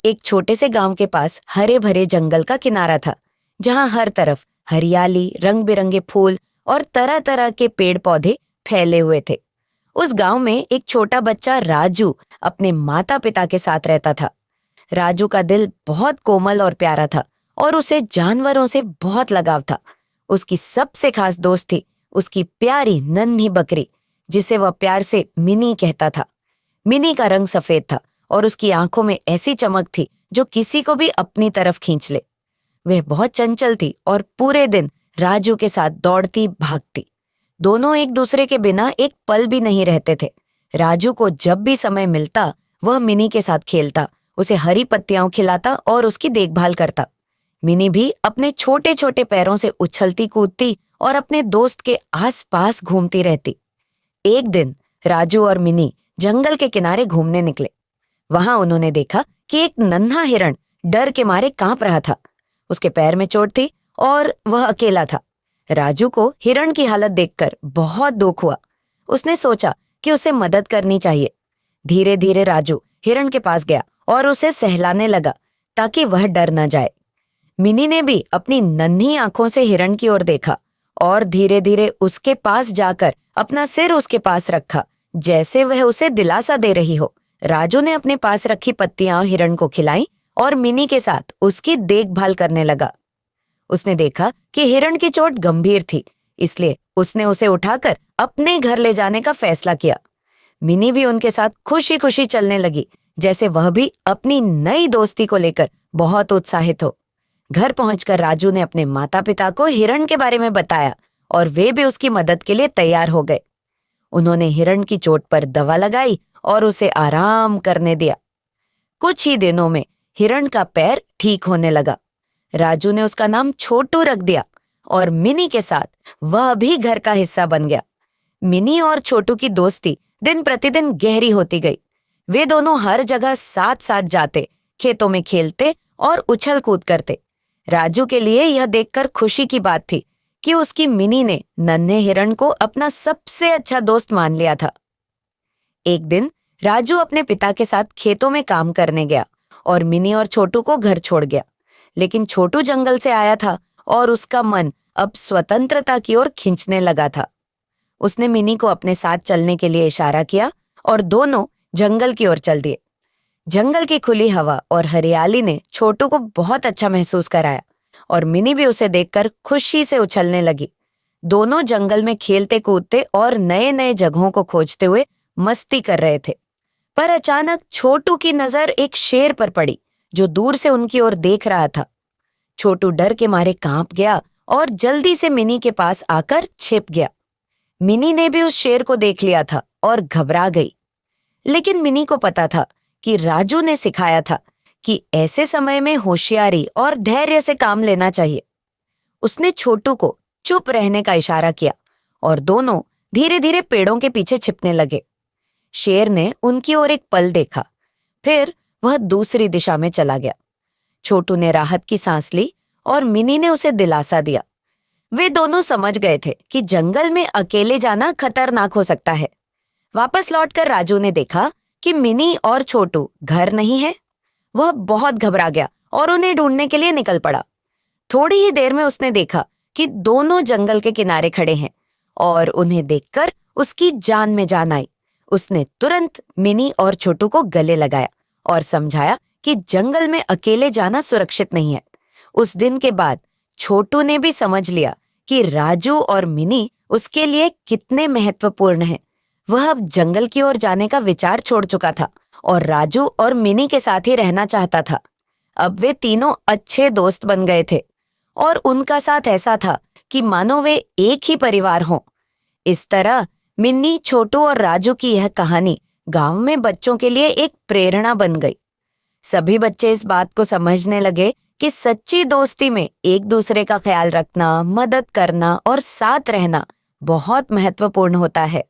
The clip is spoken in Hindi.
एक छोटे से गांव के पास हरे भरे जंगल का किनारा था, जहां हर तरफ हरियाली, रंग बिरंगे फूल और तरह तरह के पेड़ पौधे फैले हुए थे। उस गांव में एक छोटा बच्चा राजू अपने माता पिता के साथ रहता था। राजू का दिल बहुत कोमल और प्यारा था और उसे जानवरों से बहुत लगाव था। उसकी सबसे खास दोस्त थी उसकी प्यारी नन्ही बकरी, जिसे वह प्यार से मिनी कहता था। मिनी का रंग सफेद था और उसकी आंखों में ऐसी चमक थी जो किसी को भी अपनी तरफ खींच ले। वह बहुत चंचल थी और पूरे दिन राजू के साथ दौड़ती भागती। दोनों एक दूसरे के बिना एक पल भी नहीं रहते थे। राजू को जब भी समय मिलता वह मिनी के साथ खेलता, उसे हरी पत्तियां खिलाता और उसकी देखभाल करता। मिनी भी अपने छोटे छोटे पैरों से उछलती कूदती और अपने दोस्त के आसपास घूमती रहती। एक दिन राजू और मिनी जंगल के किनारे घूमने निकले। वहां उन्होंने देखा कि एक नन्हा हिरण डर के मारे कांप रहा था। उसके पैर में चोट थी और वह अकेला था। राजू को हिरण की हालत देखकर बहुत दुख हुआ। उसने सोचा कि उसे मदद करनी चाहिए। धीरे धीरे राजू हिरण के पास गया और उसे सहलाने लगा ताकि वह डर न जाए। मिनी ने भी अपनी नन्ही आंखों से हिरण की ओर देखा और धीरे धीरे उसके पास जाकर अपना सिर उसके पास रखा, जैसे वह उसे दिलासा दे रही हो। राजू ने अपने पास रखी पत्तियां हिरण को खिलाई और मिनी के साथ उसकी देखभाल करने लगा। उसने देखा कि हिरण की चोट गंभीर थी, इसलिए उसने उसे उठाकर अपने घर ले जाने का फैसला किया। मिनी भी उनके साथ खुशी खुशी चलने लगी, जैसे वह भी अपनी नई दोस्ती को लेकर बहुत उत्साहित हो। घर पहुंचकर राजू ने अपने माता पिता को हिरण के बारे में बताया और वे भी उसकी मदद के लिए तैयार हो गए। उन्होंने हिरण की चोट पर दवा लगाई और उसे आराम करने दिया। कुछ ही दिनों में हिरण का पैर ठीक होने लगा। राजू ने उसका नाम छोटू रख दिया और मिनी के साथ वह भी घर का हिस्सा बन गया। मिनी और छोटू की दोस्ती दिन प्रतिदिन गहरी होती गई। वे दोनों हर जगह साथ साथ जाते, खेतों में खेलते और उछल कूद करते। राजू के लिए यह देखकर खुशी की बात थी कि उसकी मिनी ने नन्हे हिरण को अपना सबसे अच्छा दोस्त मान लिया था। एक दिन राजू अपने पिता के साथ खेतों में काम करने गया और मिनी और छोटू को घर छोड़ गया। लेकिन छोटू जंगल से आया था और उसका मन अब स्वतंत्रता की ओर खींचने लगा था। उसने मिनी को अपने साथ चलने के लिए इशारा किया और दोनों जंगल की ओर चल दिए। जंगल की खुली हवा और हरियाली ने छोटू को बहुत अच्छा महसूस कराया और मिनी भी उसे देखकर खुशी से उछलने लगी। दोनों जंगल में खेलते कूदते और नए नए जगहों को खोजते हुए मस्ती कर रहे थे। पर अचानक छोटू की नजर एक शेर पर पड़ी जो दूर से उनकी ओर देख रहा था। छोटू डर के मारे कांप गया और जल्दी से मिनी के पास आकर छिप गया। मिनी ने भी उस शेर को देख लिया था और घबरा गई। लेकिन मिनी को पता था कि राजू ने सिखाया था कि ऐसे समय में होशियारी और धैर्य से काम लेना चाहिए। उसने छोटू को चुप रहने का इशारा किया और दोनों धीरे धीरे पेड़ों के पीछे छिपने लगे। शेर ने उनकी ओर एक पल देखा, फिर वह दूसरी दिशा में चला गया। छोटू ने राहत की सांस ली और मिनी ने उसे दिलासा दिया। वे दोनों समझ गए थे कि जंगल में अकेले जाना खतरनाक हो सकता है। वापस लौटकर राजू ने देखा कि मिनी और छोटू घर नहीं है। वह बहुत घबरा गया और उन्हें ढूंढने के लिए निकल पड़ा। थोड़ी ही देर में उसने देखा कि दोनों जंगल के किनारे खड़े हैं और उन्हें देखकर उसकी जान में जान आई। उसने तुरंत मिनी और छोटू को गले लगाया और समझाया कि जंगल में अकेले जाना सुरक्षित नहीं है। उस दिन के बाद छोटू ने भी समझ लिया कि राजू और मिनी उसके लिए कितने महत्वपूर्ण हैं। वह अब जंगल की ओर जाने का विचार छोड़ चुका था और राजू और मिनी के साथ ही रहना चाहता था। अब वे तीनों अच्छे दोस्त बन गए थे और उनका साथ ऐसा था कि मानो वे एक ही परिवार हों। इस तरह मिन्नी, छोटू और राजू की यह कहानी गांव में बच्चों के लिए एक प्रेरणा बन गई। सभी बच्चे इस बात को समझने लगे कि सच्ची दोस्ती में एक दूसरे का ख्याल रखना, मदद करना और साथ रहना बहुत महत्वपूर्ण होता है।